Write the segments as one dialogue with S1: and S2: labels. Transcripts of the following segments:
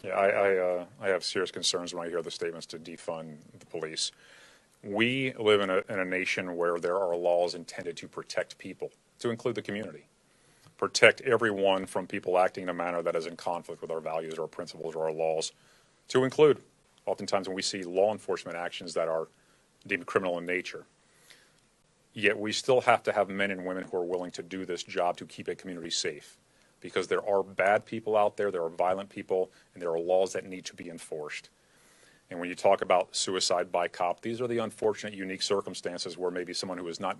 S1: Yeah, I have serious concerns when I hear the statements to defund the police. We live in a nation where there are laws intended to protect people, to include the community, protect everyone from people acting in a manner that is in conflict with our values or our principles or our laws, to include oftentimes when we see law enforcement actions that are deemed criminal in nature. Yet we still have to have men and women who are willing to do this job to keep a community safe, because there are bad people out there, there are violent people, and there are laws that need to be enforced. And when you talk about suicide by cop, these are the unfortunate, unique circumstances where maybe someone who is not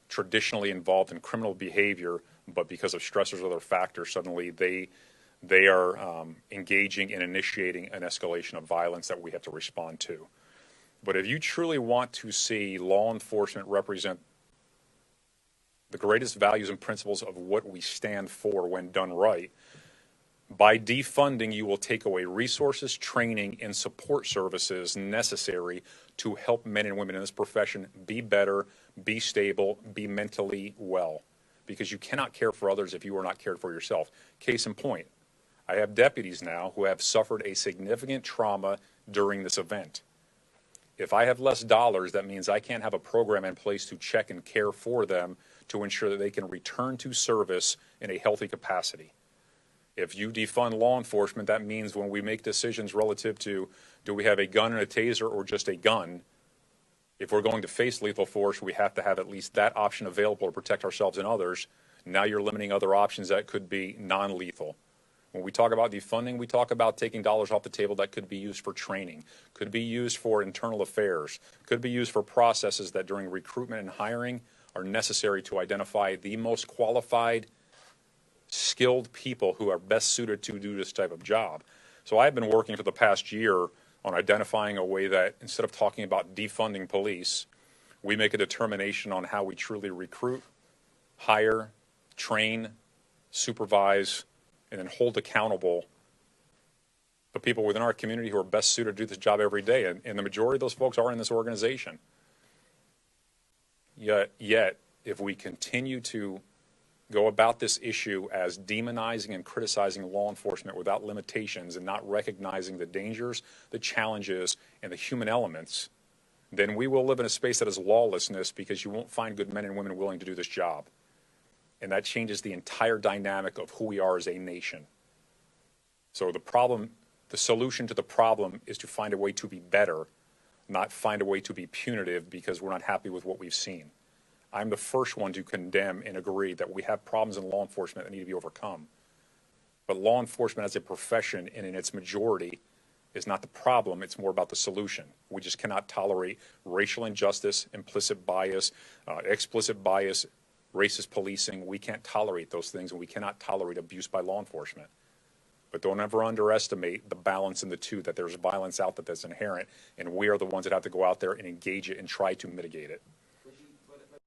S1: traditionally involved in criminal behavior, but because of stressors or other factors, suddenly they are engaging and initiating an escalation of violence that we have to respond to. But if you truly want to see law enforcement represent the greatest values and principles of what we stand for when done right, by defunding, you will take away resources, training, and support services necessary to help men and women in this profession be better, be stable, be mentally well. Because you cannot care for others if you are not cared for yourself. Case in point, I have deputies now who have suffered a significant trauma during this event. If I have less dollars, that means I can't have a program in place to check and care for them to ensure that they can return to service in a healthy capacity. If you defund law enforcement, that means when we make decisions relative to do we have a gun and a taser or just a gun, if we're going to face lethal force, we have to have at least that option available to protect ourselves and others. Now you're limiting other options that could be non-lethal. When we talk about defunding, we talk about taking dollars off the table that could be used for training, could be used for internal affairs, could be used for processes that during recruitment and hiring are necessary to identify the most qualified, skilled people who are best suited to do this type of job. So I've been working for the past year on identifying a way that instead of talking about defunding police, we make a determination on how we truly recruit, hire, train, supervise, and then hold accountable the people within our community who are best suited to do this job every day. And the majority of those folks are in this organization. Yet, if we continue to go about this issue as demonizing and criticizing law enforcement without limitations and not recognizing the dangers, the challenges, and the human elements, then we will live in a space that is lawlessness because you won't find good men and women willing to do this job. And that changes the entire dynamic of who we are as a nation. So the solution to the problem is to find a way to be better, not find a way to be punitive because we're not happy with what we've seen. I'm the first one to condemn and agree that we have problems in law enforcement that need to be overcome. But law enforcement as a profession and in its majority is not the problem, it's more about the solution. We just cannot tolerate racial injustice, implicit bias, explicit bias, racist policing. We can't tolerate those things, and we cannot tolerate abuse by law enforcement. But don't ever underestimate the balance in the two, that there's violence out there that's inherent, and we are the ones that have to go out there and engage it and try to mitigate it.